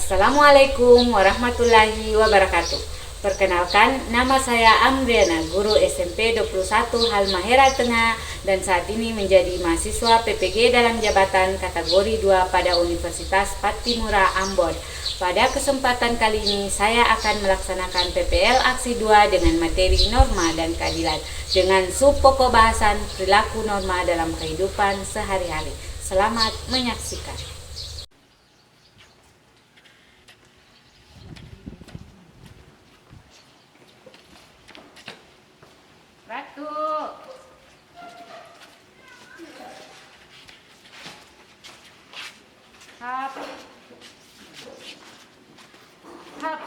Assalamualaikum warahmatullahi wabarakatuh. Perkenalkan, nama saya Amriana, guru SMP 21 Halmahera Tengah, dan saat ini menjadi mahasiswa PPG dalam jabatan kategori 2 pada Universitas Pattimura Ambon. Pada kesempatan kali ini saya akan melaksanakan PPL Aksi 2 dengan materi norma dan keadilan dengan subpokok bahasan perilaku norma dalam kehidupan sehari-hari. Selamat menyaksikan. Ratu. Hap. Hap.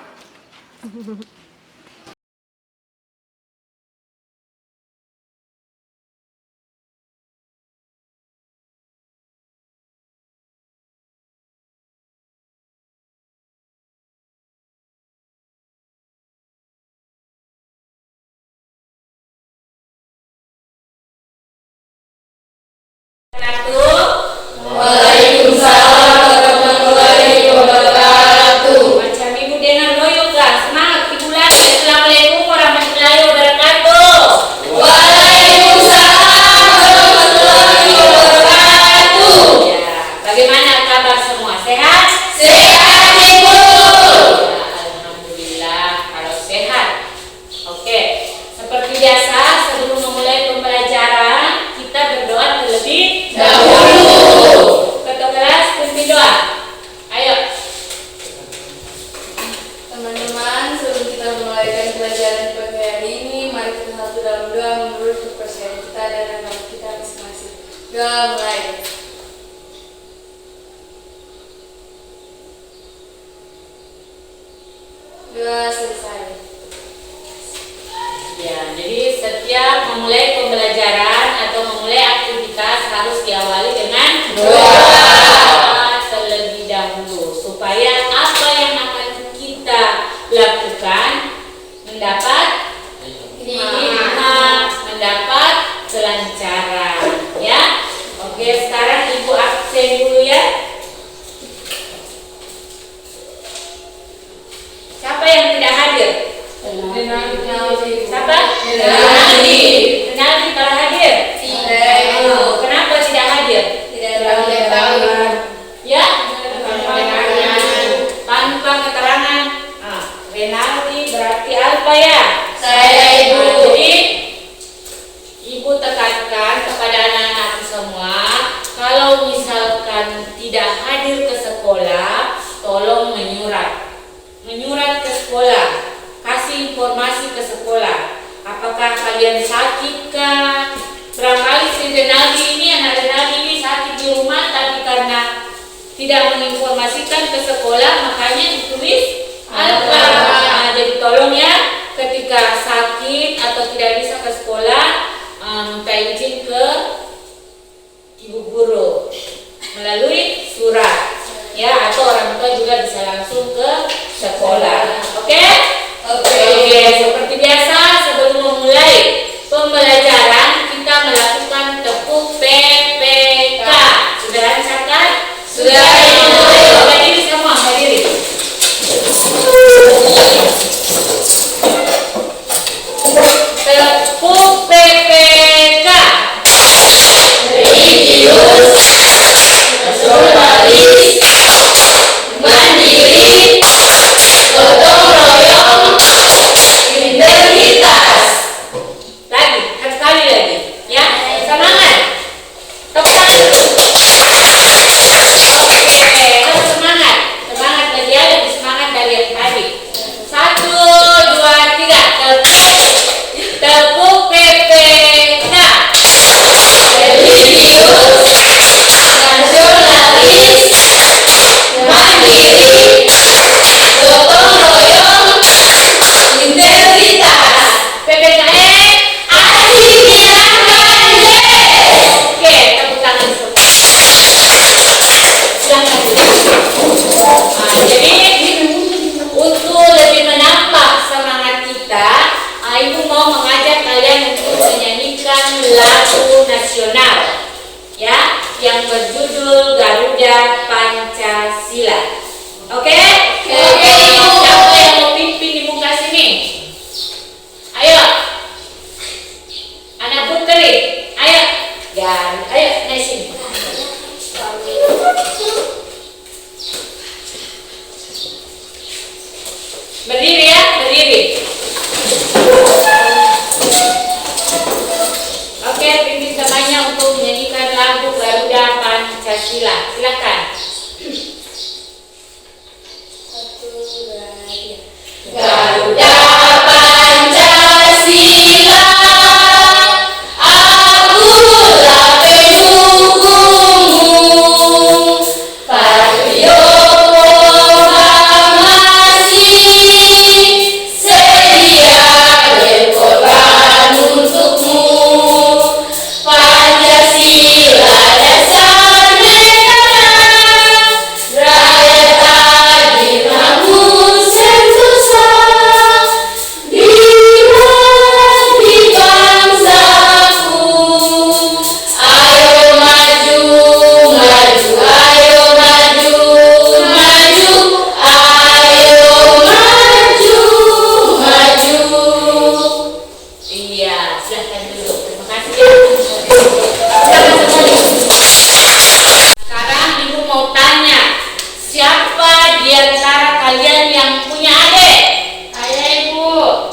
Waalaikumsalam warahmatullahi wabarakatuh. Macam ibu dengan loyo kah? Semangat ibu lagi. Assalamualaikum warahmatullahi wabarakatuh. Waalaikumsalam warahmatullahi wabarakatuh. Ya, bagaimana kabar semua? Sehat? Sehat ibu. Ya, alhamdulillah kalau sehat. Oke, seperti biasa sebelum memulai pembelajaran kita berdoa terlebih Dahulu. Ketua kelas pimpin doa. Ayo. Teman-teman, sebelum kita memulai pelajaran pagi hari ini, mari kita satu dalam doa menurut kepercayaan kita dan agama kita masing-masing. Doa mulai. Doa selesai. Ya, jadi setiap memulai pembelajaran atau memulai aktivitas harus diawali dengan doa terlebih dahulu supaya apa yang akan kita lakukan mendapat hikmah, mendapat kelancaran. Ya, oke, sekarang ibu absen dulu ya. Siapa yang tidak hadir? Siapa? Renaldi. Renaldi kalau hadir? Tidak, Ibu. Oh, kenapa tidak hadir? Tidak tahu. Ya? Tanpa keterangan. Renaldi berarti apa ya? Saya, Ibu. Jadi ibu tekankan kepada anak-anak semua, kalau misalkan tidak hadir ke sekolah, tolong menyurat ke sekolah, kasih informasi ke sekolah. Apakah kalian sakit kah? Barangkali si Renaldi ini, anak Renaldi ini sakit di rumah, tapi karena tidak menginformasikan ke sekolah, makanya ditulis alfa. Jadi tolong ya, ketika sakit atau tidak bisa ke sekolah, minta izin ke ibu guru melalui surat, ya, atau orang tua juga bisa langsung ke sekolah. Oke? Oke, seperti biasa sebelum memulai pembelajaran kita melakukan tepuk PPK. Sudah rancangkan? Sudah, Ibu. Berdiri semua, berdiri. Tepuk PPK. Religius, nasionalis, mandiri, gotong royong, integritas. Lagi, sekali lagi, ya. Semangat. Tepuk tangan. Oke, harus semangat. Semangat lagi ya, lebih semangat dari yang tadi. 1, 2, 3. Tepuk PPK. Religius, nasionalis, mandiri, gotong royong, integritas. PPKN. Akhirnya Oke, tepuk tangan semua. Silahkan. Jadi untuk lebih menambah semangat kita, Ibu mau mengajak kalian untuk menyanyikan lagu nasional, ya, yang berjudul Garuda Pancasila. Oke? lari. Ayo naik sini. Berdiri ya, berdiri. Oke, pimpin semuanya untuk menyanyikan lagu Garuda Pancasila. Silakan. Garuda Pancasila, akulah pendukungmu. Paryo proklamasi, sedia berkorban untukmu. Pancasila dasar negara, rakyat adil namun sentosa. Di bangsaku, ayo maju, maju, ayo maju, maju, ayo maju, maju. Iya, silahkan duduk. Terima kasih ya. Silakan semua. Sekarang ibu mau tanya, siapa di antara kalian yang punya adik? Saya ibu.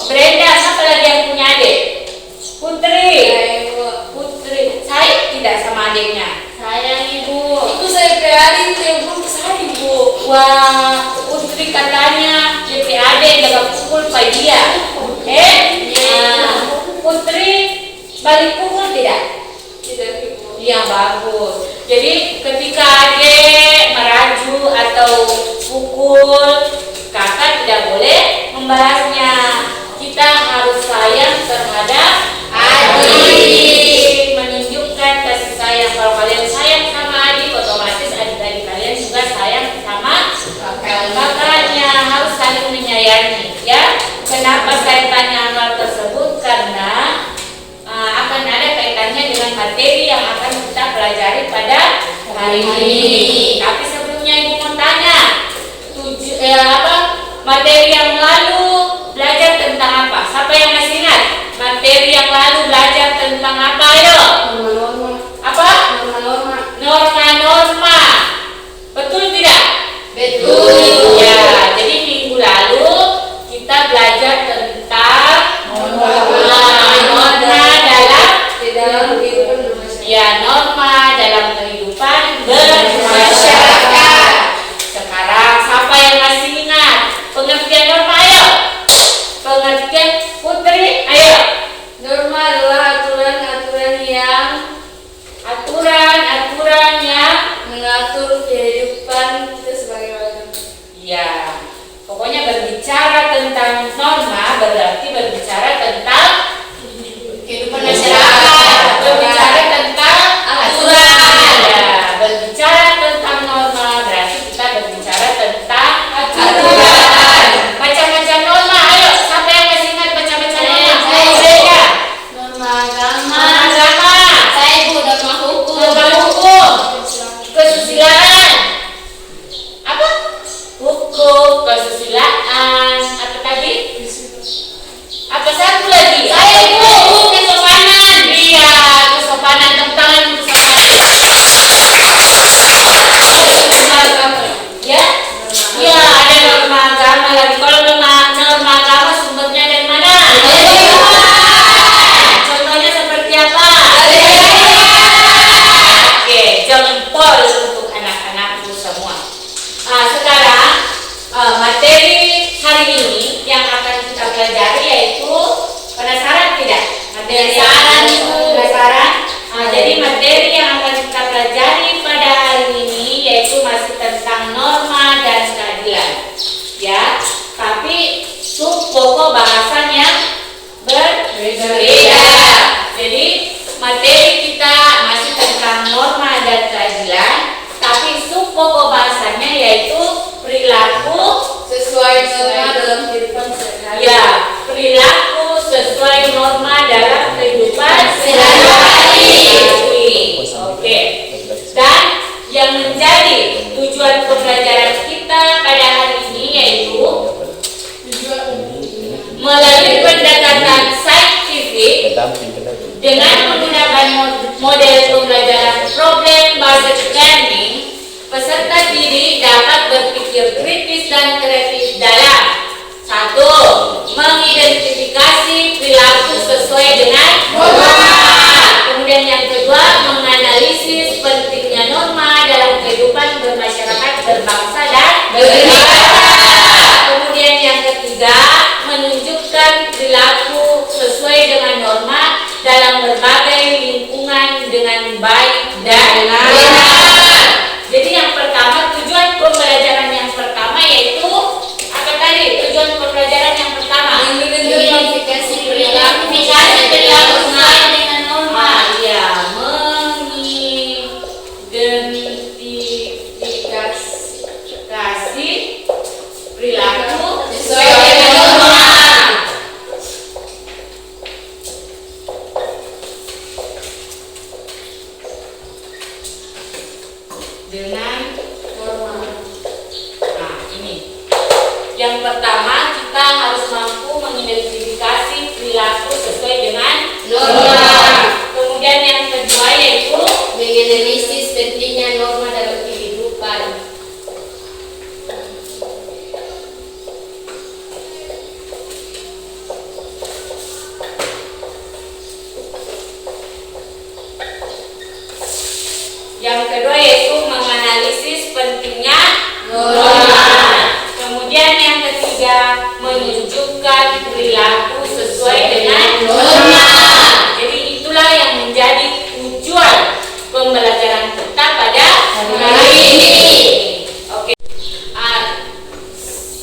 Brenda, siapa lagi yang punya adik? Putri. Putri. Saya tidak sama adiknya. Saya ibu. Itu saya pelajari yang belum saya ibu. Wah, Putri katanya DP adik jaga pukul Pak dia. Putri balik pukul tidak? Tidak ibu. Iya, bagus. Jadi ketika adik meraju atau pukul, kakak tidak boleh membalasnya. Kita harus sayang terhadap adik, menunjukkan kasih sayang. Kalau kalian sayang sama adik, otomatis adik-adik kalian juga sayang sama kakaknya. Harus saling menyayangi, ya. Kenapa saya tanya hal tersebut? Karena akan ada kaitannya dengan materi yang akan kita pelajari pada hari ini. Tapi sebelumnya ibu mau tanya, materi yang lalu belajar tentang apa? Siapa yang masih ingat? Materi yang lalu belajar tentang apa? Ayo. Norma-norma. Apa? Norma-norma. Norma-norma. Betul tidak? Betul. Ya, jadi minggu lalu kita belajar tentang norma dalam kehidupan bermasyarakat. ya, norma dalam kehidupan bermasyarakat. Sekarang siapa yang masih ingat pengertian norma? Ayo. Pengertian Putri, ayo. Norma adalah aturan-aturan yang mengatur kehidupan kita sebagai warga. Ya, pokoknya berbicara tentang norma berarti berbicara tentang kehidupan masyarakat, berbicara tentang aturan. Ya, berbicara tentang norma berarti kita berbicara tentang aturan. Macam-macam norma, ayo. Siapa yang masih ingat macam-macam norma? Saya. Norma agama. Agama. Saya ibu norma hukum. Norma hukum. Kesusilaan. Apa? Hukum, kesusilaan. Apa tadi? Apa satu lagi? Saya ibu. Kesopanan. Iya, kesopanan. Tepuk tangan untuk ya? Iya, ada norma agama lagi. Kalau norma agama sumbernya dari mana? Contohnya seperti apa? Oke, jempol untuk anak-anakku semua. Sekarang materi hari ini yang akan kita pelajari yaitu penasaran tidak? Penasaran, Ibu. Penasaran? Jadi materi yang akan kita pelajari pada hari ini yaitu masih tentang norma dan keadilan, ya. Tapi pokok bahasan yang berbeda. Jadi materi kita masih tentang norma dan keadilan, tapi pokok bahasannya yaitu perilaku Sesuai norma dalam kehidupan sehari-hari. ya, perilaku sesuai norma dalam kehidupan sehari-hari. Oke. Dan yang menjadi tujuan pembelajaran kita pada hari ini yaitu melalui pendekatan saintifik dengan menggunakan model pembelajaran problem based learning, peserta didik dapat berpikir kritis dan kreatif dalam 1. Mengidentifikasi perilaku sesuai dengan norma. Kemudian yang kedua, menganalisis pentingnya norma dalam kehidupan bermasyarakat, berbangsa dan bernegara. Kemudian yang ketiga, menunjukkan perilaku sesuai dengan norma dalam berbagai lingkungan dengan baik dan benar. Jadi yang pertama, tujuan pembelajaran yang pertama yaitu apa tadi? Tujuan pembelajaran yang pertama Mengidentifikasi perilaku mengidentifikasi perilaku sesuai dengan norma. Iya, mengidentifikasi perilaku Sesuai dengan norma. dengan Norma. Nah, ini. Yang pertama, kita harus mampu mengidentifikasi perilaku sesuai dengan Norma. Kemudian yang kedua yaitu Menganalisis pentingnya norma dalam kehidupan. menganalisis pentingnya norma. Kemudian yang ketiga, menunjukkan perilaku sesuai dengan norma. Jadi itulah yang menjadi tujuan pembelajaran kita pada hari ini. Oke.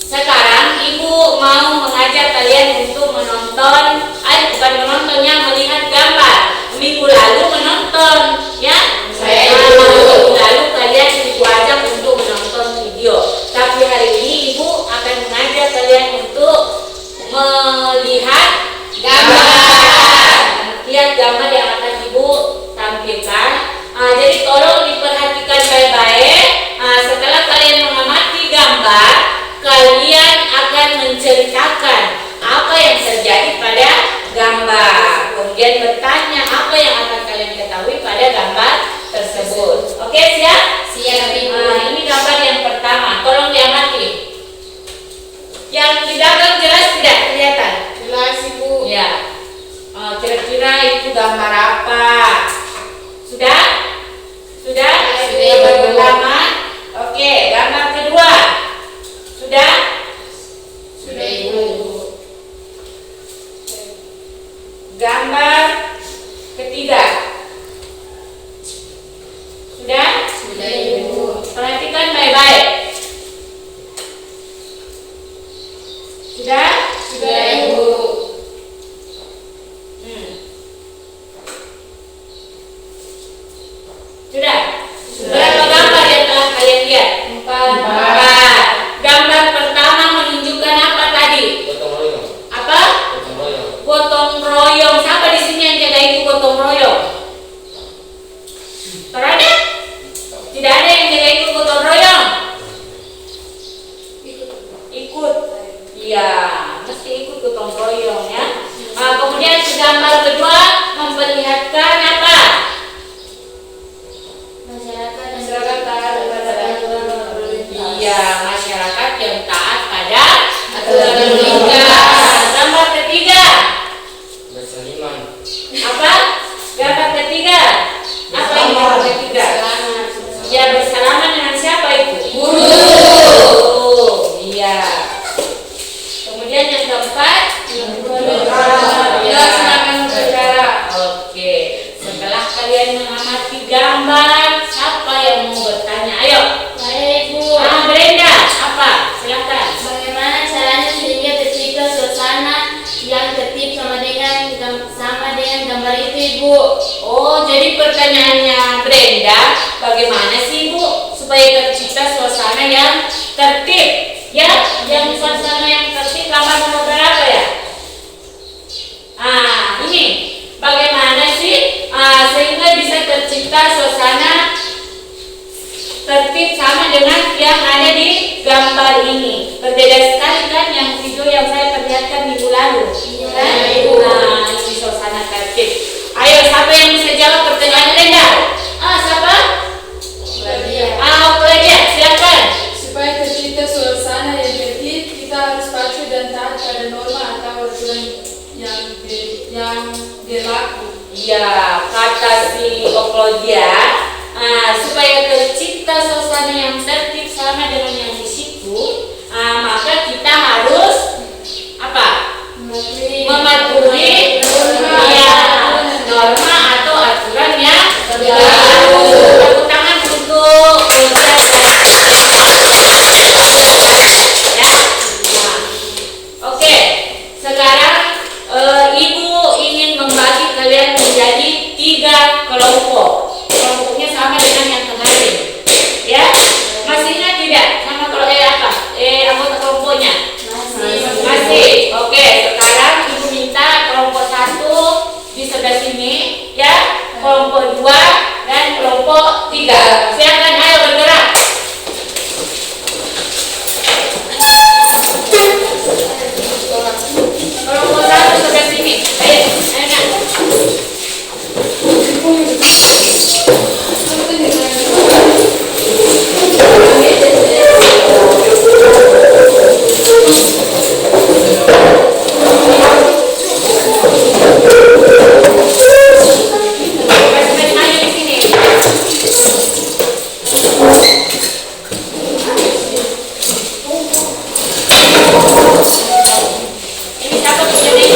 Sekarang Ibu mau mengajak kalian untuk menonton, bukan menontonnya, melihat gambar. Minggu lalu menonton, ya. Minggu lalu kalian Ibu ajak untuk menonton video. Tapi hari ini Ibu akan mengajak kalian untuk melihat gambar. Lihat gambar yang akan Ibu tampilkan. Jadi tolong diperhatikan baik-baik. Setelah kalian mengamati gambar, kalian akan menceritakan apa yang terjadi pada gambar. Kemudian bertanya apa yang akan kalian ketahui pada gambar tersebut. Oke, siap? Siap, Ibu. Ini gambar yang pertama. Tolong diamati. Yang di belakang jelas tidak kelihatan? Jelas, Ibu. Ya. Kira-kira itu gambar apa? Sudah? Sudah? Sudah, Gambar Ibu. pertama. Oke, gambar kedua. Sudah? Sudah, Ibu. Gambar ketiga. Sudah? Sudah, Ibu. Perhatikan baik-baik. Sudah? Sudah, Ibu. Sudah? Berapa gambar yang telah kalian lihat? 4. Gambar pertama menunjukkan apa tadi? Gotong royong. Apa? Gotong royong. Gotong royong. Siapa di sini yang jaga itu gotong royong? Terada? Tidak ada yang jaga itu gotong royong? Ikut. Iya, mesti ikut gotong royong ya. Kemudian gambar kedua memperlihatkan apa? Masyarakat taat kepada aturan lalu lintas. Iya, masyarakat yang taat pada aturan Aturan lalu lalu lintas. lintas. Gambar ketiga Berseniman. apa? Gambar ketiga apa ini gambar ketiga? Selamat. Ya, bersalaman dengan siapa itu? Guru. Oh, iya. Kemudian yang keempat, Melaksanakan upacara. Oke. Setelah kalian mengamati gambar, siapa yang mau bertanya? Ayo. Baik, Ibu. Brenda, apa? Silakan. Bagaimana caranya sehingga tercipta suasana yang tertib sama dengan gambar itu, Ibu? Oh, jadi pertanyaannya Brenda, bagaimana sih Ibu supaya tercipta suasana yang tertib? Ya, yang suasana yang tertib gambar nomor berapa ya? Ini bagaimana sih sehingga bisa tercipta suasana tertib sama dengan yang ada di gambar ini. Berbeda sekali kan yang video yang saya perlihatkan minggu lalu. Iya, Kan? Ibu. Ini suasana tertib. Ayo, siapa yang bisa jawab pertanyaan Ya, kata si Oklodia, supaya tercipta suasana yang tertib sama dengan yang di situ, maka kita harus apa? Mematuhi norma atau aturan yang berlaku. Tepuk tangan untuk ya. Oke, sekarang Ibu ingin membagi kalian menjadi 3 kelompok. Kelompoknya sama dengan yang kemarin, ya. Masih ingat tidak? Nama kalau apa? Anggota kelompoknya? Masih. Oke, sekarang Ibu minta kelompok 1 di sebelah sini, ya. Kelompok 2 dan kelompok 3. Silakan, ayo bergerak. Kelompok 1 sebelah sini. Ayo, nak. Ini siapa punya ini?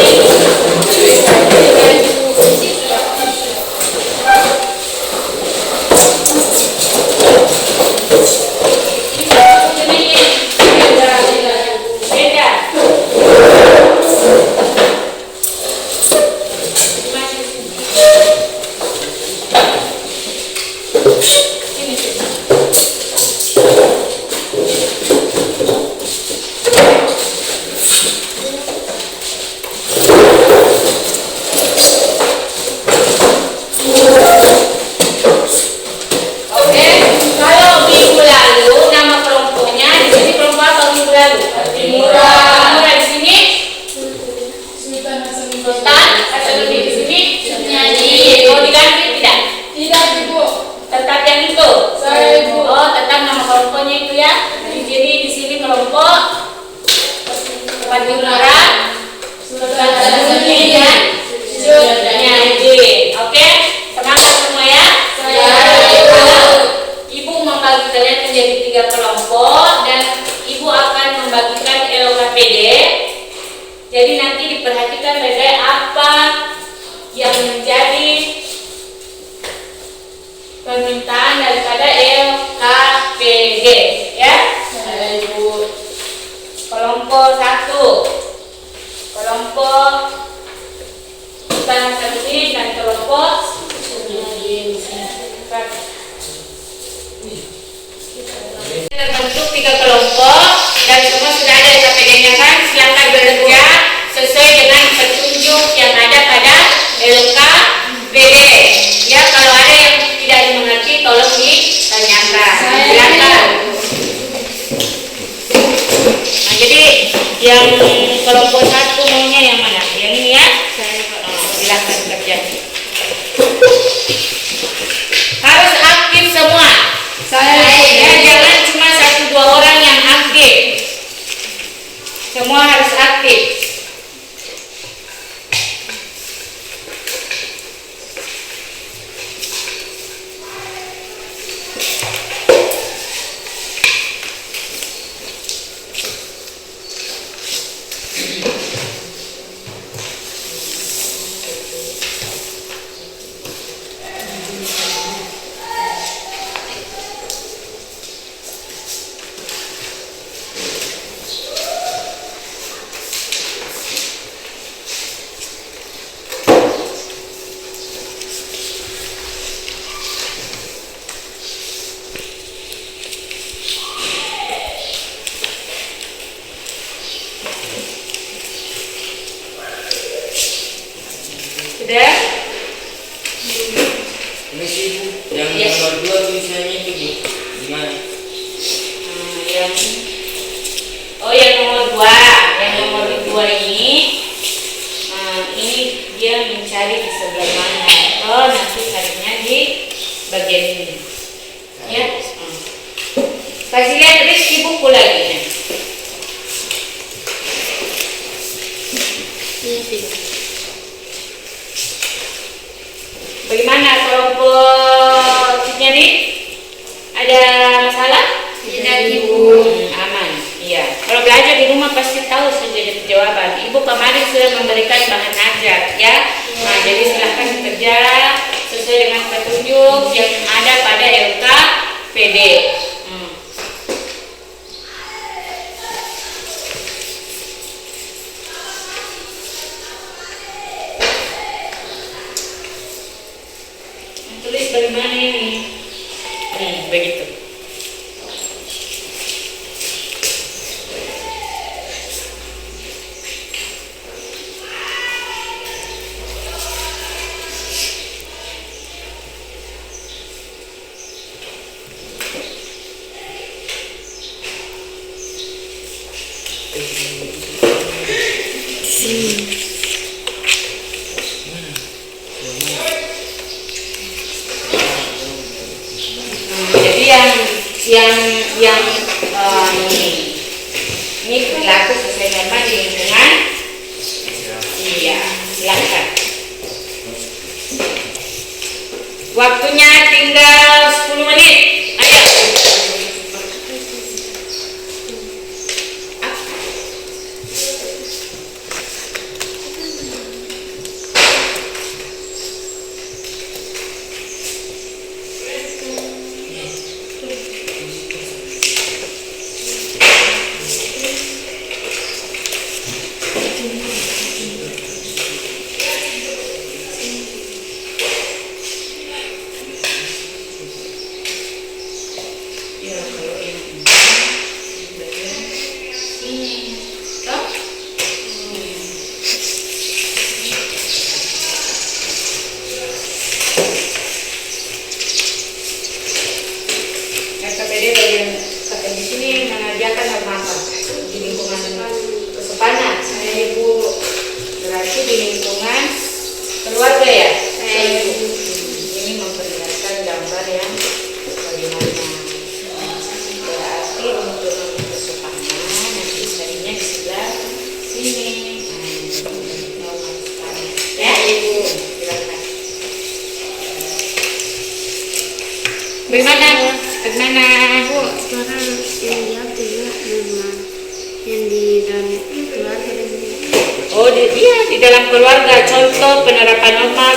Jadi nanti diperhatikan baik-baik apa yang menjadi permintaan daripada LKPD, ya. Ibu. Kelompok 1, kelompok bahasa Inggris dan kelompok terbentuk 3 kelompok dan semua sudah ada LKPD-nya kan. Silakan bekerja sesuai dengan petunjuk yang ada pada LKPD. Ya, kalau ada yang tidak dimengerti tolong ditanyakan. Silakan. Nah, jadi yang kelompok 1 maunya yang mana? Yang ini ya? Silakan bekerja. Harus aktif semua. Ya, jangan cuma 1-2 orang yang aktif. Semua harus aktif. Sudah? Ini sih Bu, yang nomor 2 tulisannya itu Bu, gimana? Yang nomor 2, yang nomor 2 ini, ini dia mencari di sebelah mana? Oh, nanti carinya di bagian ini, ya. Kasih lihat di buku lagi ya. Bagaimana kelompoknya nih? Ada masalah? Tidak, Ibu. Aman. Iya. Kalau belajar di rumah pasti tahu saja jawaban. Ibu kemarin sudah memberikan bahan ajar, ya. Nah, jadi silahkan bekerja sesuai dengan petunjuk yang ada pada LKPD. Tulis bagaimana ini? Begitu. Jadi ini perilaku sesuai norma di lingkungan. Iya, silakan. Waktunya tinggal 10 menit. Ayo. LKPD bagian di sini mengerjakan norma apa? Di lingkungan kesopanan. Ibu berarti di lingkungan keluarga ya? Ini memperlihatkan gambar yang bagaimana. Berarti untuk kesopanan nanti carinya di sebelah sini. Ya, Ibu silakan. Bagaimana? Bu, sekarang yang jawab juga norma yang di dalam keluarga dan iya di dalam keluarga. Contoh penerapan norma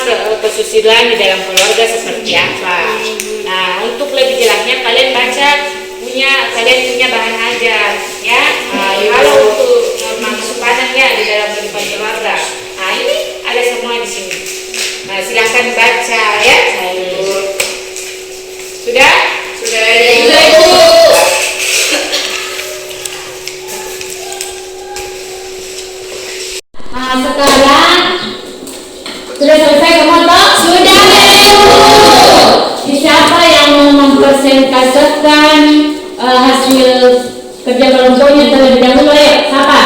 kesusilaan di dalam keluarga seperti apa? Nah, untuk lebih jelasnya kalian kalian punya bahan ajar, ya. Kalau untuk norma kesopanan ya di dalam kehidupan keluarga. Nah, ini ada semua di sini. Nah, silakan baca ya. Sudah? Sudah, Ibu. Nah, sekarang sudah selesai kelompok? Sudah, Ibu. Siapa yang mau mempresentasikan hasil kerja kelompoknya terlebih dahulu? Ayo, siapa?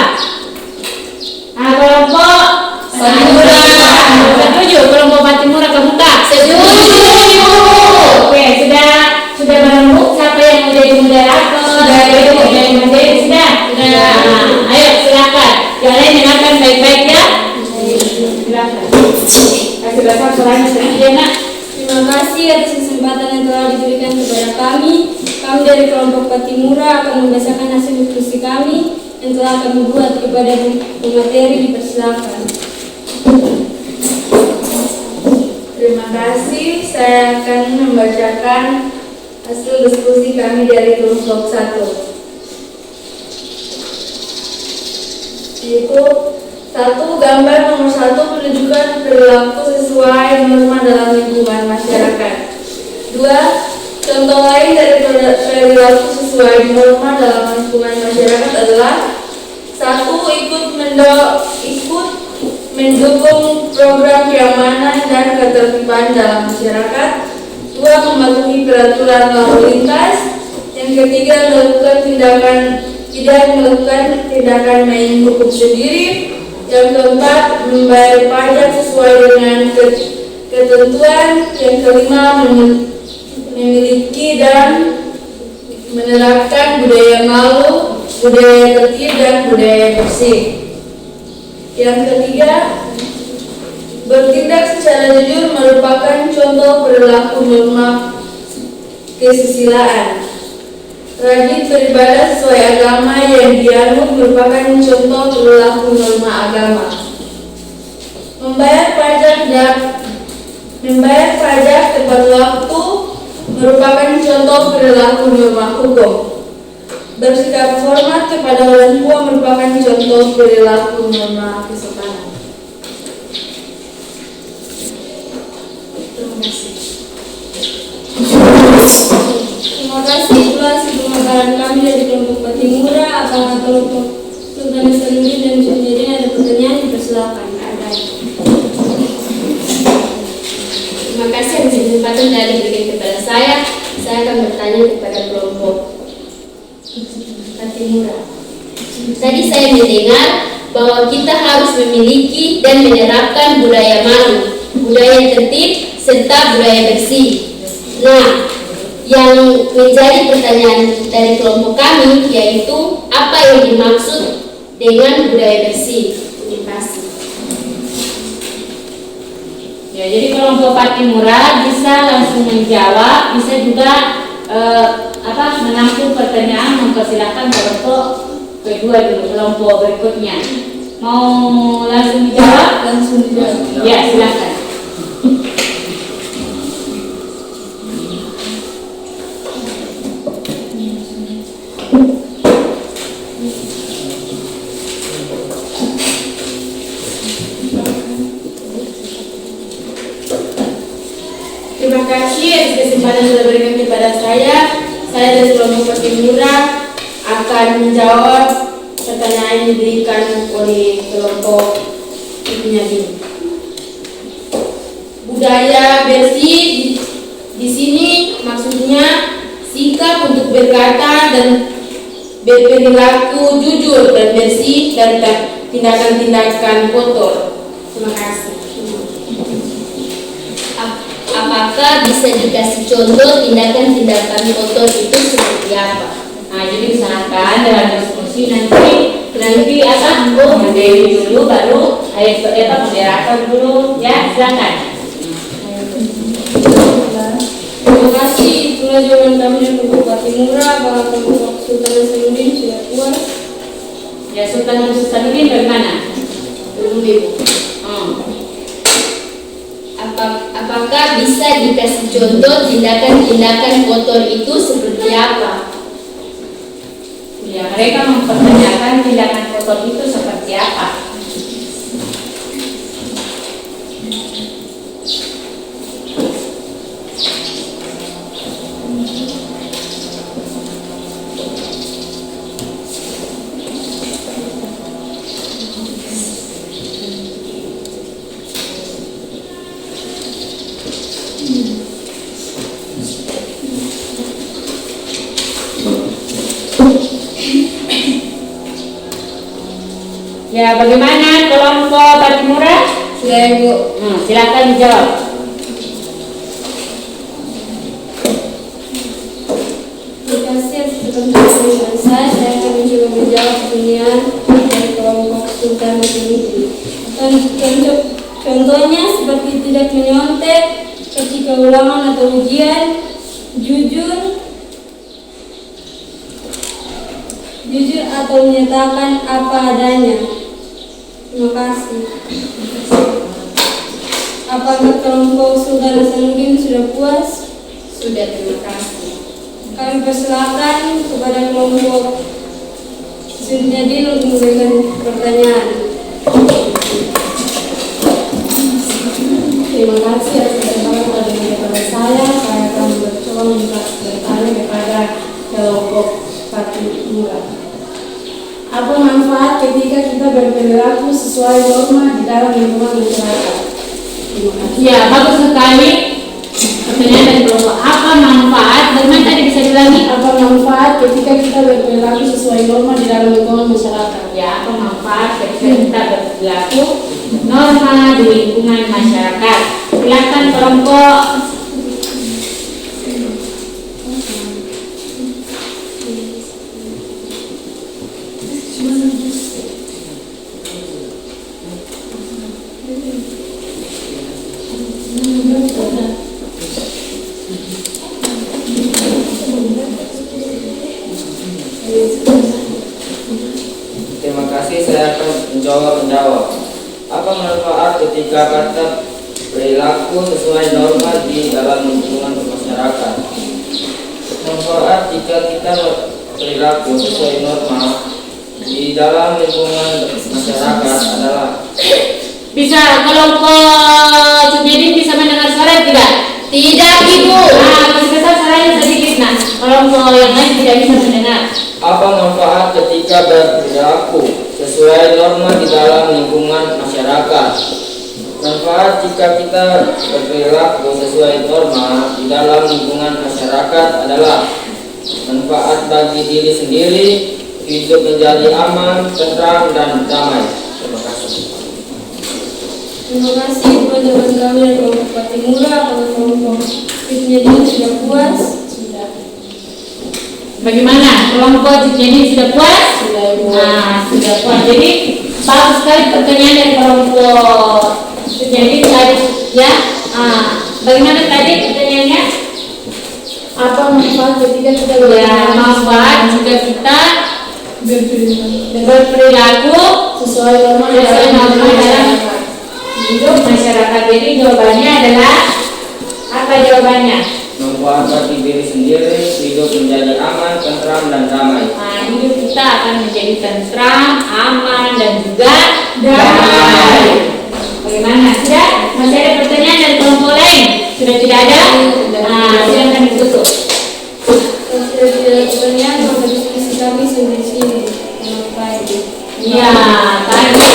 Nah, kelompok Patimura. Setuju? Kelompok Patimura kebuka? Setuju. Oke, sudah menemu siapa yang mau jadi moderator? Sudah jadi materi? Sudah. Ayo silakan. Kalian dengarkan baik-baik ya. Silakan. Kasih bahasa suaranya sedikit ya, Nak. Terima kasih atas kesempatan yang telah diberikan kepada kami. Kami dari kelompok Patimura akan membacakan hasil diskusi kami yang telah kami buat kepada pemateri. Dipersilakan. Terima kasih. Saya akan membacakan hasil diskusi kami dari kelompok 1. Yaitu 1. Gambar nomor 1 menunjukkan perilaku sesuai norma dalam lingkungan masyarakat. 2. Contoh lain dari perilaku sesuai norma dalam lingkungan masyarakat adalah 1. Ikut mendukung program keamanan dan ketertiban dalam masyarakat. 2. Mematuhi peraturan lalu lintas. Yang ketiga, tidak melakukan tindakan main hukum sendiri. Yang keempat, membayar pajak sesuai dengan ketentuan. Yang kelima, memiliki dan menerapkan budaya malu, budaya tertib, dan budaya bersih. Yang ketiga, Bertindak secara jujur merupakan contoh perilaku norma kesusilaan. Rajin beribadah sesuai agama yang dianut merupakan contoh perilaku norma agama. Membayar pajak tepat waktu merupakan contoh perilaku norma hukum. Bersikap hormat kepada orang tua merupakan contoh perilaku norma kesopanan. Terima kasih. Itulah pemaparan kami dari kelompok Patimura. Apakah kelompok Sultan Hasanuddin dan Syamsuddin ada pertanyaan? Dipersilakan. Ada. Terima kasih atas kesempatan yang diberikan kepada saya. Saya akan bertanya kepada kelompok Patimura. Tadi saya mendengar bahwa kita harus memiliki dan menerapkan budaya malu, budaya tertib, serta budaya bersih. Nah, yang menjadi pertanyaan dari kelompok kami yaitu apa yang dimaksud dengan budaya bersih? Terima kasih. Ya, jadi kelompok Patimura bisa langsung menjawab, bisa juga menampung pertanyaan, mempersilahkan kelompok kedua dulu, kelompok berikutnya. Mau langsung dijawab? Langsung dijawab. Ya, silakan. Terima kasih atas kesempatan yang diberikan kepada saya. Saya dari kelompok Patimura akan menjawab pertanyaan yang diberikan oleh kelompok Ibnyadin. Budaya bersih di sini maksudnya sikap untuk berkata dan berperilaku jujur dan bersih dan tindakan-tindakan kotor. Terima kasih. Apakah bisa dikasih contoh tindakan-tindakan kotor itu seperti apa? Nah, jadi misalkan dalam diskusi nanti Mbak Dewi dulu, baru moderator dulu, ya silakan. Terima kasih. Itulah jawaban kami dari kelompok Patimura. Apakah kelompok Sultan Hasanuddin sudah puas? Ya, Sultan Hasanuddin dari mana? Belum, Ibu. Apakah bisa dikasih contoh tindakan-tindakan kotor itu seperti apa? Ya, mereka mempertanyakan tindakan kotor itu seperti apa. Ya, bagaimana kelompok Patimura? Sudah, Ibu. Silakan dijawab. Terima kasih atas pertanyaan saya. Saya akan mencoba menjawab pertanyaan dari kelompok Sultan Hasanuddin. Contohnya seperti tidak menyontek ketika ulangan atau ujian, jujur atau menyatakan apa adanya. Terima kasih. Apakah kelompok Sultan Hasanuddin sudah puas? Sudah, terima kasih. Kami persilakan kepada kelompok Syamsuddin untuk memberikan pertanyaan. Terima kasih atas kesempatan yang diberikan kepada saya. Saya akan mencoba bertanya kepada kelompok Patimura. Apa manfaat ketika kita berperilaku sesuai norma di dalam lingkungan masyarakat? Terima kasih. Ya, bagus sekali. Pertanyaan dari kelompok, apa manfaat? Bagaimana tadi bisa diulangi? Apa manfaat ketika kita berperilaku sesuai norma di dalam lingkungan masyarakat? Ya, apa manfaat ketika kita berperilaku norma di lingkungan masyarakat? Silakan kelompok. menjawab. Apa manfaat ketika kata perilaku sesuai norma di dalam lingkungan masyarakat? Manfaat jika kita perilaku sesuai norma di dalam lingkungan masyarakat adalah Bisa kelompok Sukmedin bisa mendengar suara tidak? Tidak, Ibu. Masih besar suaranya sedikit. Nah, kelompok yang lain tidak bisa mendengar. apa manfaat ketika berperilaku sesuai norma di dalam lingkungan masyarakat? Manfaat jika kita berperilaku sesuai norma di dalam lingkungan masyarakat adalah manfaat bagi diri sendiri, hidup menjadi aman, tentram, dan damai. Terima kasih. Terima kasih teman-teman kami dari kelompok Patimura. Kalau kelompok Sukmedin sudah puas? Sudah. Bagaimana? Kelompok Sukmedin sudah puas? Sudah puas. Jadi bagus sekali pertanyaan dari kelompok Sukmedin tadi, ya. Bagaimana tadi pertanyaannya? Apa manfaat ketika kita Manfaat jika kita berperilaku sesuai norma dalam hidup masyarakat. Jadi jawabannya adalah apa jawabannya? Manfaat bagi diri sendiri, hidup menjadi aman, tentram, dan damai. Hidup kita akan menjadi tentram, aman, dan juga damai. Bagaimana? Sudah? Masih ada pertanyaan dari kelompok lain? Sudah tidak ada? Silakan ditutup. Kalau sudah tidak ada pertanyaan, maka diskusi kami sampai sini. Selamat pagi. Ya, tadi.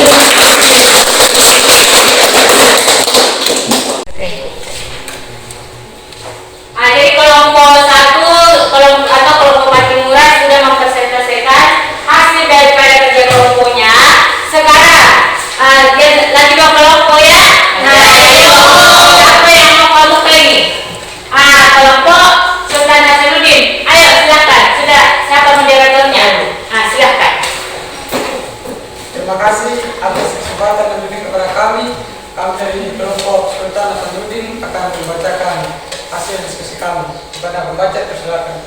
Jadi kelompok 1 kelompok Patimura sudah mempresentasikan hasil daripada kerja kelompoknya. Sekarang lagi 2 kelompok ya. Siapa yang mau kelompok ini? Kelompok Sultan Hasanuddin. Ayo silakan. Sudah siapa moderatornya? Silakan. Terima kasih atas kesempatan yang diberikan kepada kami. Kami dari kelompok Sultan Hasanuddin akan membacakan hasil diskusi kami. Kepada pembaca persilakan.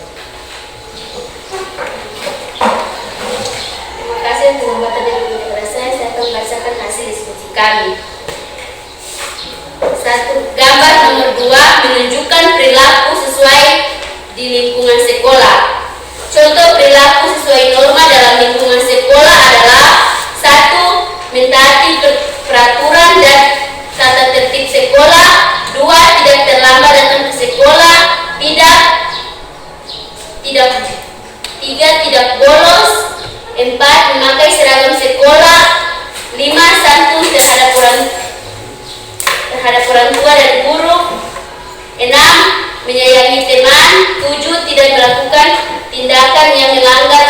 Terima kasih atas kesempatan yang diberikan kepada saya. Saya akan membacakan hasil diskusi kami. 1. Gambar nomor 2 menunjukkan perilaku sesuai di lingkungan sekolah. Contoh perilaku sesuai norma dalam lingkungan sekolah adalah 1. Mentaati peraturan dan tata tertib sekolah. 2. Tidak terlambat datang ke sekolah. 3. Tidak bolos. 4. Memakai seragam sekolah. 5. Santun terhadap orang tua dan guru. 6. Menyayangi teman. 7. Tidak melakukan tindakan yang melanggar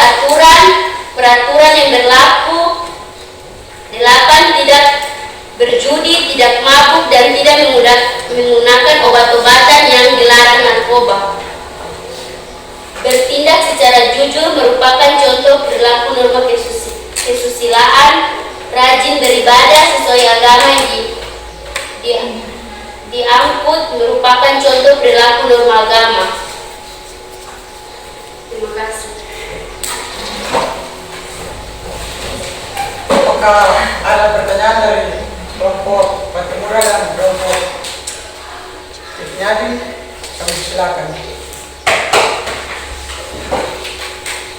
peraturan yang berlaku. 8. Tidak berjudi, tidak mabuk, dan tidak menggunakan obat-obatan yang dilarang narkoba. Bertindak secara jujur merupakan contoh perilaku norma kesusilaan. Rajin beribadah sesuai agama yang diangkut merupakan contoh perilaku norma agama. Terima kasih. Apakah ada pertanyaan dari kelompok Patimura dan kelompok Sukmedin? Kami silakan.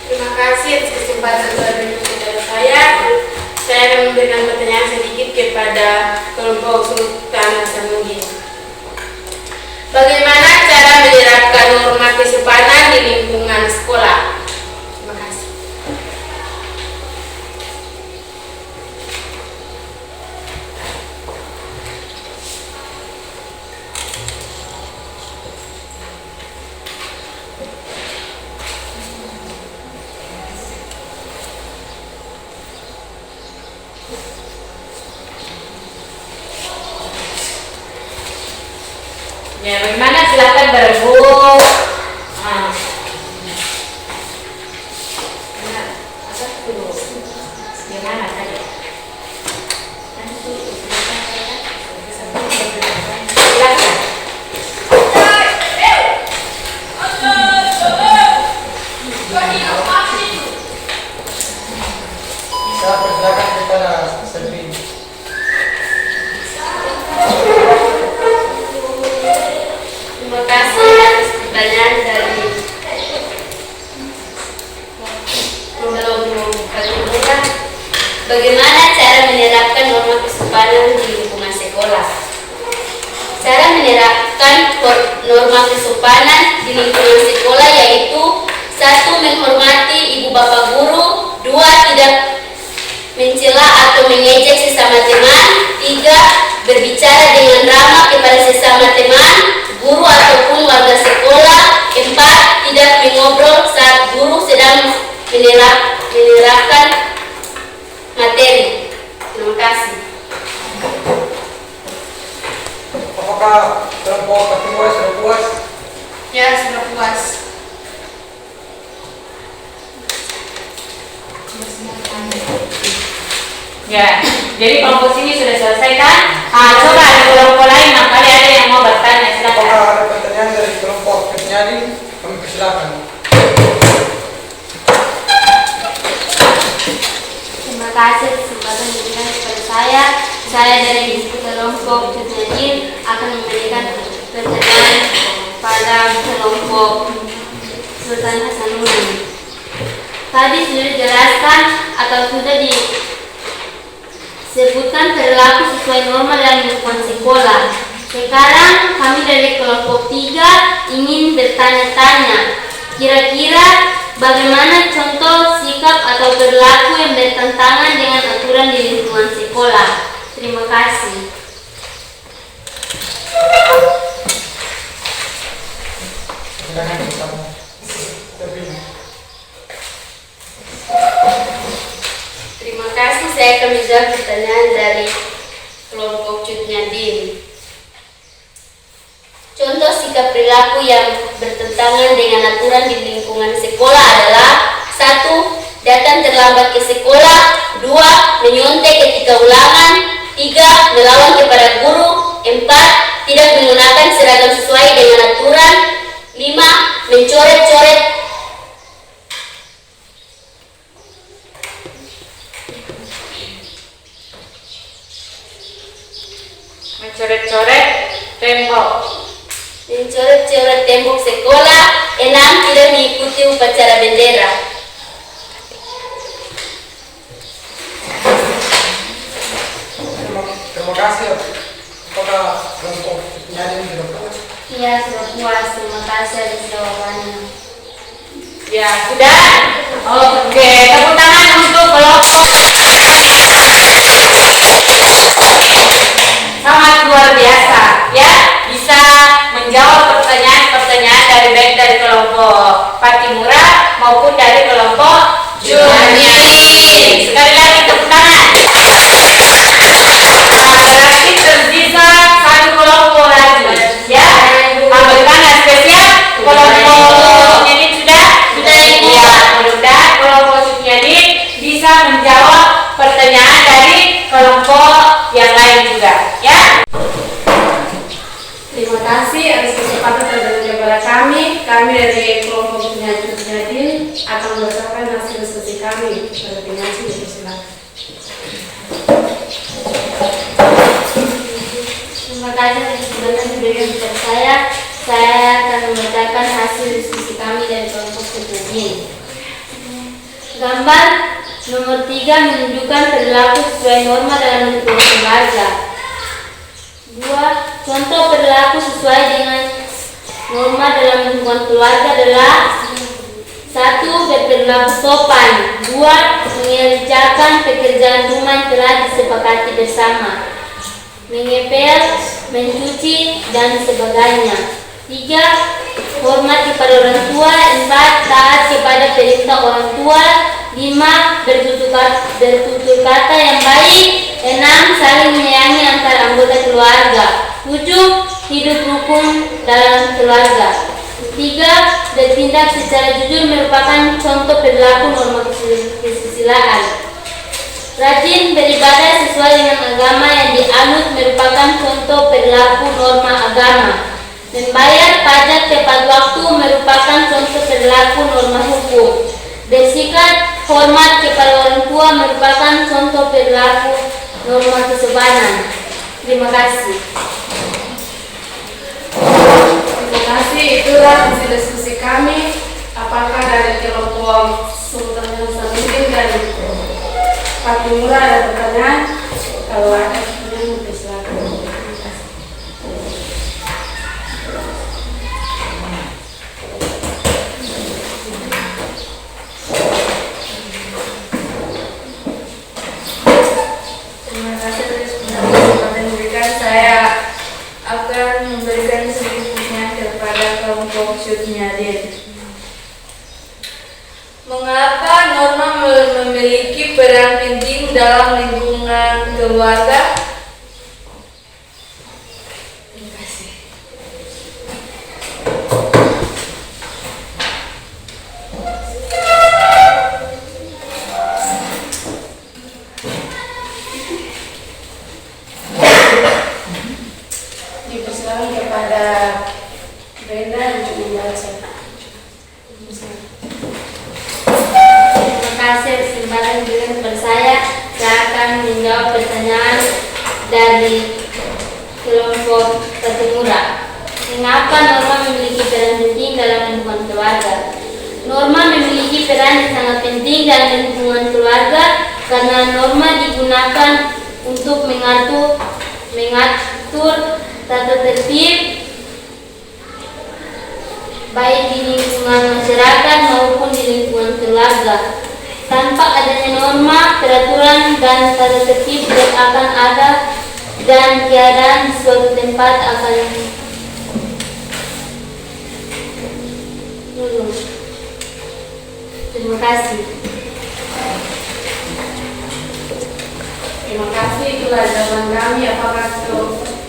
Terima kasih atas kesempatan telah diberikan kepada saya. Saya akan memberikan pertanyaan sedikit kepada kelompok Sultan Hasanuddin. Bagaimana cara menerapkan norma kesopanan di lingkungan sekolah? Terima kasih. Ya, bagaimana? Silakan berebut. Gimana tadi? Silakan. Saya persilakan kepada pertanyaan dari kelompok Patimura. Bagaimana cara menerapkan norma kesopanan di lingkungan sekolah? Cara menerapkan norma kesopanan di lingkungan sekolah yaitu: 1. Menghormati ibu bapak guru. 2. Tidak mencela atau mengejek sesama teman. 3. Berbicara dengan ramah kepada sesama teman, guru ataupun warga sekolah. 4. Tidak mengobrol saat guru sedang menerapkan materi. Terima kasih. Apakah kelompok Patimura sudah puas? Ya, sudah puas. Ya, jadi kelompok sini sudah selesai kan? Coba ada kelompok lain, kali ada yang mau bertanya, silakan. Apakah ada pertanyaan dari kelompok penyanyi? Kami persilakan. Terima kasih kesempatan diberikan kepada saya. Saya dari kelompok Cutnyadin akan memberikan pertanyaan pada kelompok Sultan Hasanuddin. Tadi sudah dijelaskan atau sudah disebutkan perilaku sesuai norma dalam lingkungan sekolah. Sekarang kami dari kelompok 3 ingin bertanya-tanya, kira-kira bagaimana contoh sikap atau perilaku yang bertentangan dengan aturan di lingkungan sekolah? Terima kasih. Silakan kamu. Terpilih. Terima kasih, saya akan menjawab pertanyaan dari kelompok Cutnyadin. Contoh sikap perilaku yang bertentangan dengan aturan di lingkungan sekolah adalah: 1. Datang terlambat ke sekolah. 2. Menyontek ketika ulangan. 3. Melawan kepada guru. 4. Tidak menggunakan seragam sesuai dengan aturan. 5. Mencoret-coret tembok sekolah. 6. Tidak mengikuti upacara bendera. Terima kasih. Apakah kelompok penyanyi sudah puas? Iya, sudah puas. Terima kasih atas jawabannya. Ya, sudah? Oke, tepuk tangan untuk kelompok. Sangat luar biasa, ya. Bisa menjawab pertanyaan-pertanyaan dari kelompok Patimura maupun dari kelompok Cutnyadin. Sekali lagi tepuk tangan. Berarti tersisa satu kelompok lagi, ya. Bertanya spesial kelompok Cutnyadin sudah? Ya, mudah-mudahan kelompok Cutnyadin bisa menjawab pertanyaan dari kelompok yang lain juga, ya. Terima kasih atas kesempatan terdengarnya kepada kami. Kami dari kelompok Cutnyadin akan membacakan hasil diskusi kami pada penyanyi. Silakan. Terima kasih atas kesempatan diberikan kepada saya. Saya akan membacakan hasil diskusi kami dari kelompok Cutnyadin. Gambar nomor 3 menunjukkan perilaku sesuai norma dalam lingkungan keluarga. 2. Contoh perilaku sesuai dengan norma dalam lingkungan keluarga adalah: 1. Berperilaku sopan. 2. Mengerjakan pekerjaan rumah yang telah disepakati bersama. Mengepel, mencuci, dan sebagainya. 3. Hormat kepada orang tua. 4. Taat kepada perintah orang tua. 5. Bertutur kata yang baik. 6. Saling menyayangi antar anggota keluarga. 7. Hidup rukun dalam keluarga. 3. Bertindak secara jujur merupakan contoh perilaku norma kesusilaan. Rajin beribadah sesuai dengan agama yang dianut merupakan contoh perilaku norma agama. Membayar pajak tepat waktu merupakan contoh perilaku norma hukum. Bersikap hormat kepada orang tua merupakan contoh perilaku norma kesopanan. Terima kasih. kasih, itulah hasil diskusi kami. Apakah dari kelompok Sultan Hasanuddin dan Fatimura ada pertanyaan? Kalau ada pertanyaan, silakan. Terima kasih. Terima kasih atas kesempatan yang diberikan. Saya akan memberikan sedikit pertanyaan kepada kelompok Syudnyadin. Mengapa norma memiliki peran penting dalam lingkungan keluarga? Terima kasih. Dipersilakan kepada Brenda untuk membaca. Terima kasih atas kesempatan yang diberikan kepada saya. Saya akan menjawab pertanyaan dari kelompok Fatimura. Mengapa norma memiliki peran penting dalam lingkungan keluarga? Norma memiliki peran yang sangat penting dalam lingkungan keluarga karena norma digunakan untuk mengatur tata tertib baik di lingkungan masyarakat maupun di lingkungan keluarga. Tanpa adanya norma, peraturan, dan tata tertib tidak akan ada dan keadaan suatu tempat akan lurus. Terima kasih. Terima kasih, itulah jawaban kami. Apakah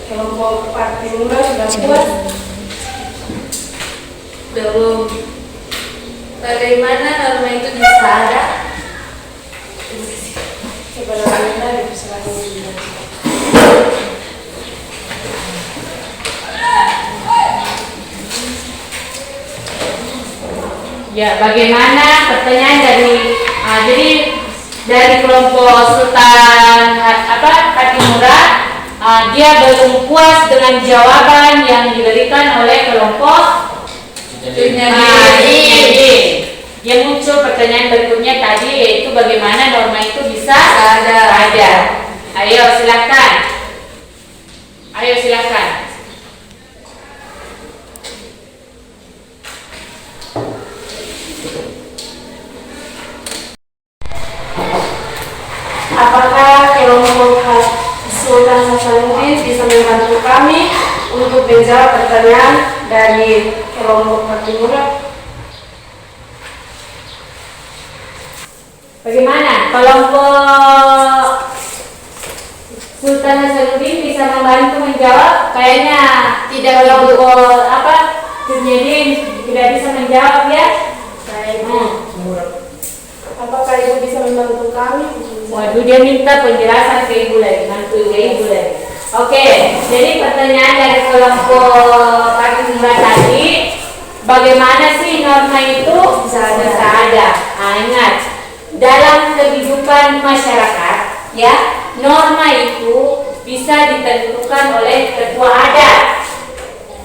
kelompok Fatimura sudah puas? Belum. Bagaimana norma itu bisa ada? Kepada Anda dipersilakan. Ya, bagaimana pertanyaan jadi dari kelompok Sultan Fatimura, dia belum puas dengan jawaban yang diberikan oleh kelompok Yang muncul pertanyaan berikutnya tadi, yaitu bagaimana norma itu bisa ada. Ayo silakan. Apakah kelompok Sultan Hasanuddin bisa membantu kami untuk menjawab pertanyaan dari kelompok Fatimura? Bagaimana kelompok Sultan Hasanuddin bisa membantu menjawab? Kayaknya tidak, kelompok Syudnyadin tidak bisa menjawab ya. Apakah ibu bisa membantu kami? Waduh, dia minta penjelasan ke ibu lagi, mantu ke ibu lagi. Oke, jadi pertanyaan dari kelompok Fatimura tadi, bagaimana sih norma itu bisa ada? Ingat, dalam kehidupan masyarakat, ya, norma itu bisa ditentukan oleh ketua adat,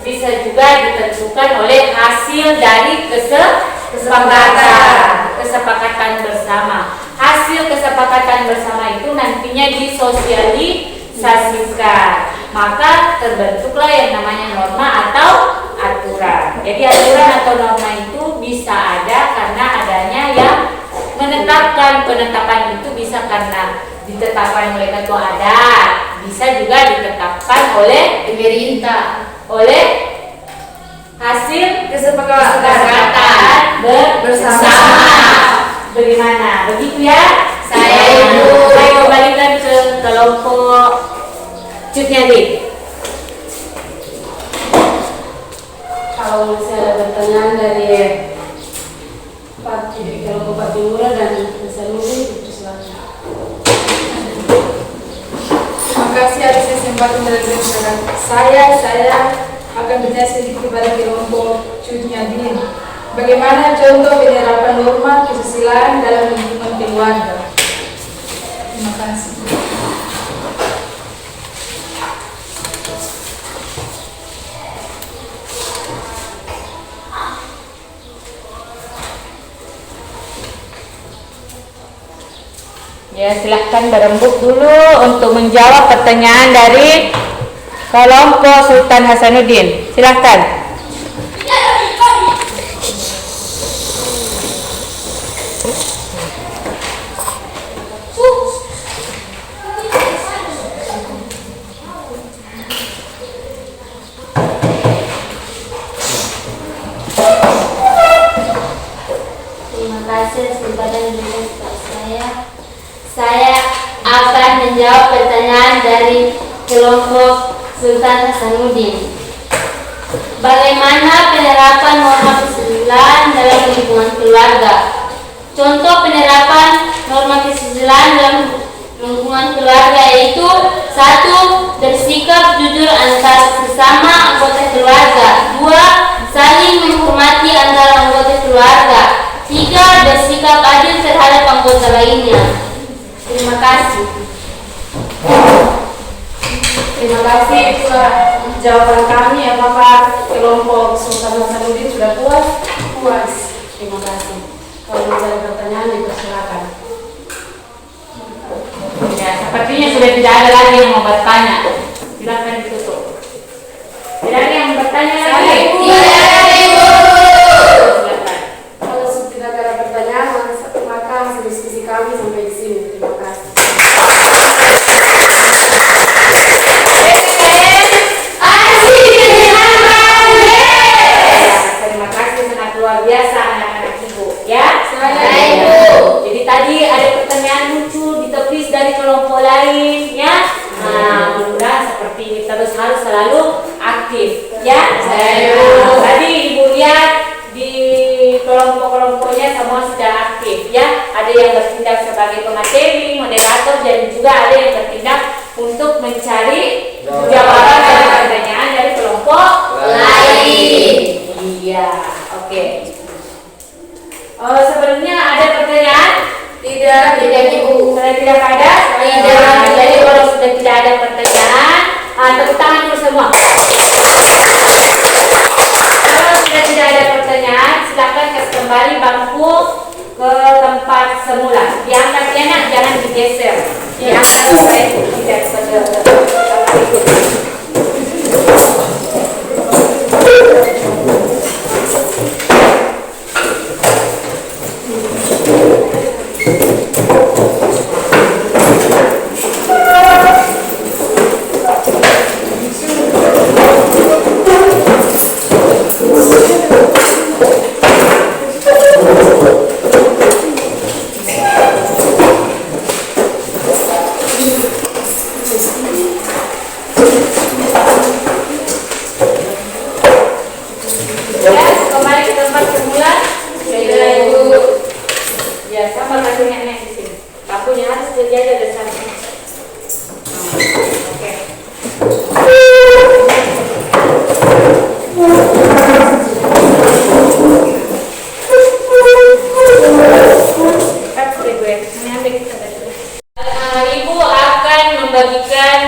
bisa juga ditentukan oleh hasil dari kesepakatan bersama. Hasil kesepakatan bersama itu nantinya disosialisasikan, maka terbentuklah yang namanya norma atau aturan. Jadi aturan atau norma itu bisa ada karena adanya yang menetapkan. Penetapan itu bisa karena ditetapkan oleh ketua adat, bisa juga ditetapkan oleh pemerintah, oleh hasil kesepakatan bersama. Bagaimana? Begitu ya? Saya kembalikan ke kelompok Syudnyadin. Kalau masih ada pertanyaan dari kelompok Fatimura dan Hasanuddin, silakan. Terima kasih atas kesempatan dari saya akan bertanya sedikit kepada kelompok Syudnyadin. Bagaimana contoh penerapan norma kesusilaan dalam lingkungan keluarga? Terima kasih. Ya, silahkan berembuk dulu untuk menjawab pertanyaan dari kelompok Sultan Hasanuddin. Silahkan. Terima kasih kesempatan diberikan kepada saya. Saya akan menjawab pertanyaan dari kelompok Sultan Hasanuddin. Bagaimana penerapan norma kesusilaan dalam lingkungan keluarga? Contoh penerapan norma kesusilaan dalam lingkungan keluarga yaitu 1. Bersikap jujur antar sesama anggota keluarga. 2. Saling menghormati antara anggota keluarga. 3. Bersikap adil terhadap anggota lainnya. Terima kasih. Terima kasih itulah jawaban kami. Apakah kelompok Sultan Hasanuddin sudah puas? Puas. Terima kasih. Kalau ada pertanyaan dipersilakan. Ya, sepertinya sudah tidak ada lagi yang mau bertanya. Silakan ditutup. Tidak ada yang bertanya lagi. Silakan. Kalau tidak ada pertanyaan, maka hasil diskusi kami sampai di sini. Terima kasih. Terima kasih, sangat luar biasa anak-anak ibu. Ya, Ibu. jadi tadi ada pertanyaan lucu ditepis dari kelompok lain, ya. Nah, mudah-mudahan seperti ini terus harus selalu aktif, ya. Nah, tadi ibu lihat di kelompok-kelompoknya semua sudah aktif, ya. Ada yang bertindak sebagai pemateri, moderator, dan juga ada yang bertindak untuk mencari jawaban dari pertanyaan dari kelompok Lain. Iya, oke. Sebelumnya ada pertanyaan? Tidak, Ibu. Kalau tidak ada, jadi kalau sudah tidak ada pertanyaan, tepuk tangan dulu semua. Kalau sudah tidak ada pertanyaan, silakan kembali bangku ke tempat semula. Diangkat ya nak, jangan digeser. Diangkat supaya tidak ikut. Ibu akan membagikan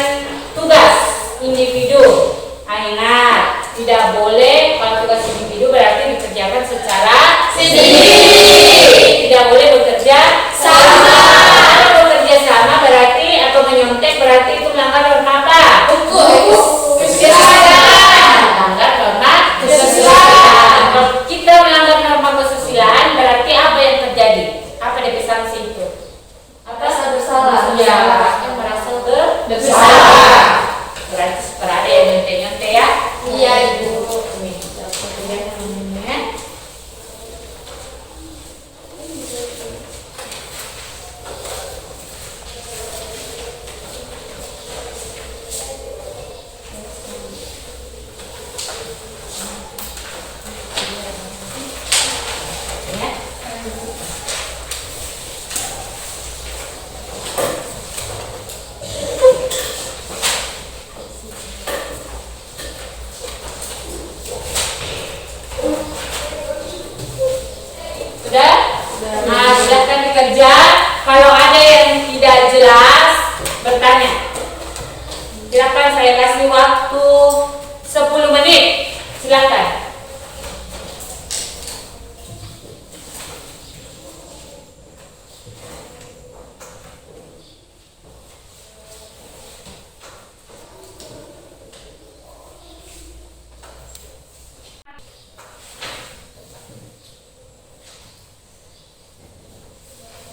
tugas individu. Ingat, tidak boleh kalau tugas individu berarti dikerjakan secara sendiri. Tidak boleh bekerja sama. Kalau bekerja sama berarti atau menyontek berarti itu melanggar norma apa? Kesusilaan. Melanggar norma kesusilaan. Kalau kita melanggar norma kesusilaan berarti apa yang terjadi? Apa definisi sanksi itu? Merasa bersalah. Ya, yang merasa bersalah. Berarti ada yang nyontek-nyontek ya? Iya ibu. Nih, pertanyaannya. Sudah? Nah, silahkan dikerja. Kalau ada yang tidak jelas, bertanya. Silakan, saya kasih waktu 10 menit. Silakan.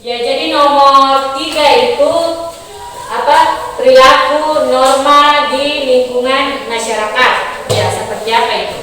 Ya, jadi nomor 3 itu perilaku norma di lingkungan masyarakat. Ya, seperti apa itu?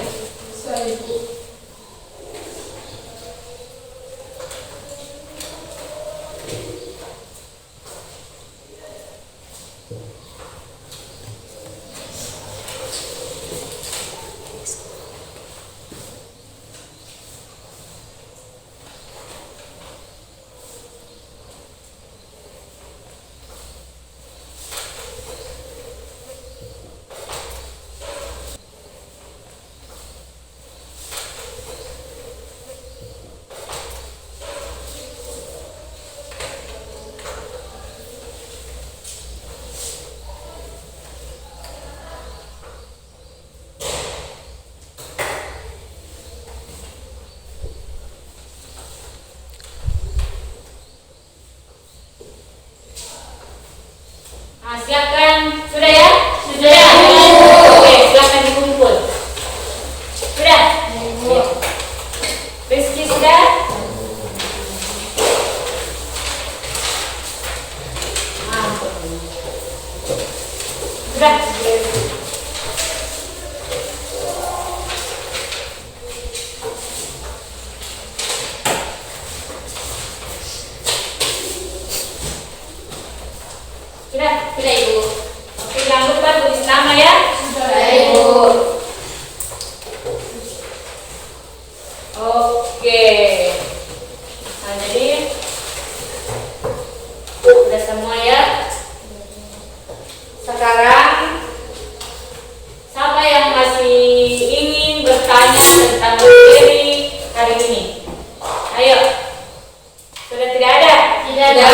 Silakan, sudah ya? Sudah. Oke, silakan dikumpul. Sudah? Rizky sudah? Sudah. Sudah Ibu. Oke, jangan lupa tulis nama ya. Sudah Ibu. Oke. Nah, jadi sudah semua ya. Sekarang siapa yang masih ingin bertanya tentang materi hari ini? Ayo. Sudah tidak ada? Tidak ada.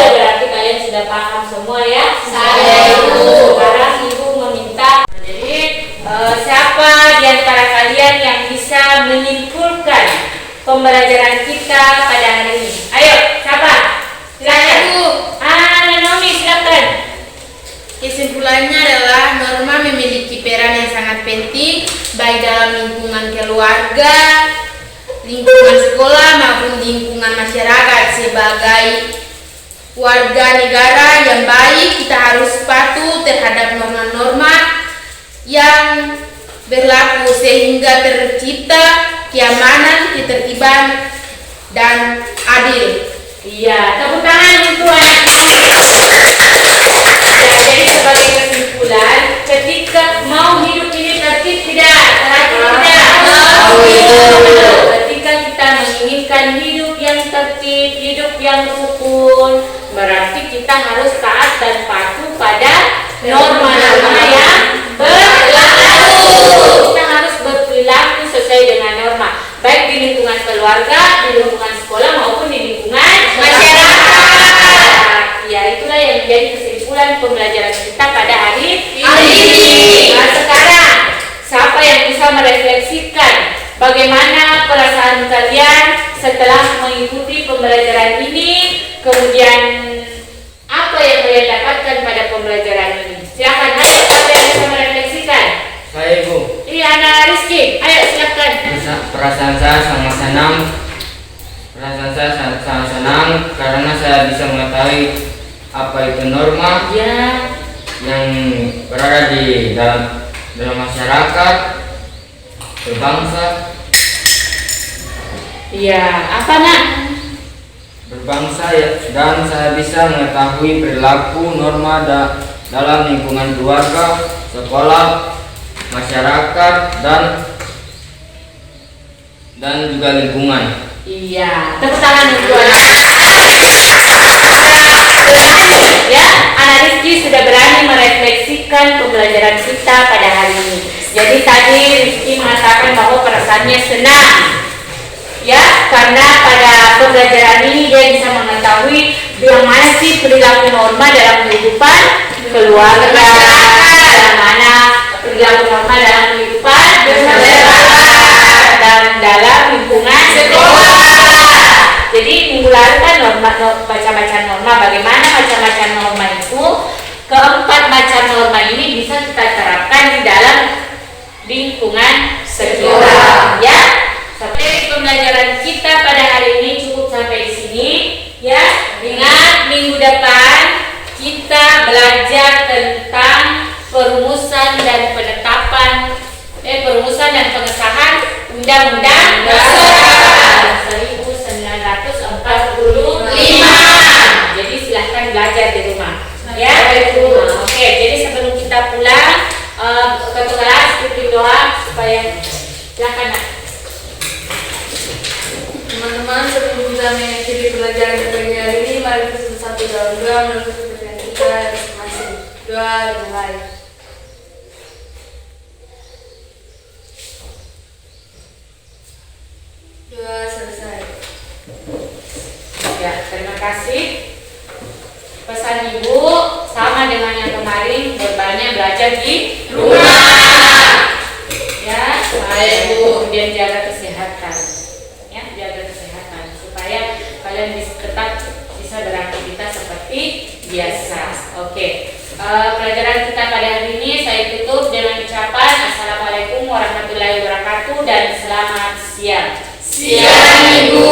Berarti kalian sudah paham semua ya? Saya Ibu. Sekarang Ibu meminta. Jadi siapa di antara kalian yang bisa menyimpulkan pembelajaran kita pada hari ini? Ayo, siapa? Silakan. Ibu. Nomi, silakan. Kesimpulannya adalah norma memiliki peran yang sangat penting baik dalam lingkungan keluarga, lingkungan sekolah maupun lingkungan masyarakat. Sebagai warga negara yang baik, kita harus patuh terhadap norma-norma yang berlaku sehingga tercipta keamanan, ketertiban, dan adil. Iya, tepuk tangan untuk anak ini. Jadi sebagai kesimpulan, ketika mau hidup ini tertib tidak, teratur tidak. Ketika kita menginginkan hidup yang tertib, hidup yang rukun, berarti kita harus taat dan patuh pada norma-norma yang berlaku. Kita harus berperilaku sesuai dengan norma, baik di lingkungan keluarga, di lingkungan sekolah maupun di lingkungan masyarakat. Ya, itulah yang menjadi kesimpulan pembelajaran kita pada hari ini. Nah, sekarang siapa yang bisa merefleksikan bagaimana perasaan kalian setelah mengikuti pembelajaran ini, kemudian apa yang kalian dapatkan pada pembelajaran ini? Silakan, ayo, siapa yang bisa merefleksikan? Saya Ibu. Iya, anak Rizky, ayo silakan. Perasaan saya sangat senang. Perasaan saya sangat senang karena saya bisa mengetahui apa itu norma yang berada di dalam masyarakat, berbangsa. Iya, apa nak? Berbangsa ya, dan saya bisa mengetahui perilaku norma dalam lingkungan keluarga, sekolah, masyarakat, dan juga lingkungan. Iya, tepuk tangan untuk anak. Ya, anak Rizky sudah berani merefleksikan pembelajaran kita pada hari ini. Jadi tadi Rizky mengatakan bahwa perasaannya senang, ya, karena pada pembelajaran ini dia bisa mengetahui yang mana sih perilaku norma dalam kehidupan keluarga, yang mana perilaku norma dalam kehidupan masyarakat, dan dalam lingkungan sekolah. Jadi minggu lalu kan baca-baca norma, bagaimana macam-macam norma itu, keempat macam norma ini bisa kita terapkan di dalam lingkungan sekolah, ya. Sampai pembelajaran kita pada hari ini cukup sampai di sini, ya. depan kita belajar tentang perumusan dan pengesahan Undang-Undang Dasar 1945. Jadi silahkan belajar di rumah. Ya, oke. Jadi sebelum kita pulang ke kelas, pimpin doa supaya silahkan. Teman-teman, sebelum kita mengakhiri pelajaran kita pagi hari ini, mari kita bersatu dalam doa menutup kepentingan kita masing-masing. Doa dimulai. Doa selesai. Ya, terima kasih. Pesan Ibu sama dengan yang kemarin, berbanyak belajar di rumah. Ya, baik Bu. Kemudian jaga kesehatan. Ya, jaga kesehatan supaya kalian tetap bisa beraktivitas seperti biasa. Oke. Pelajaran kita pada hari ini saya tutup dengan ucapan Assalamualaikum warahmatullahi wabarakatuh dan selamat siang. Siang Ibu.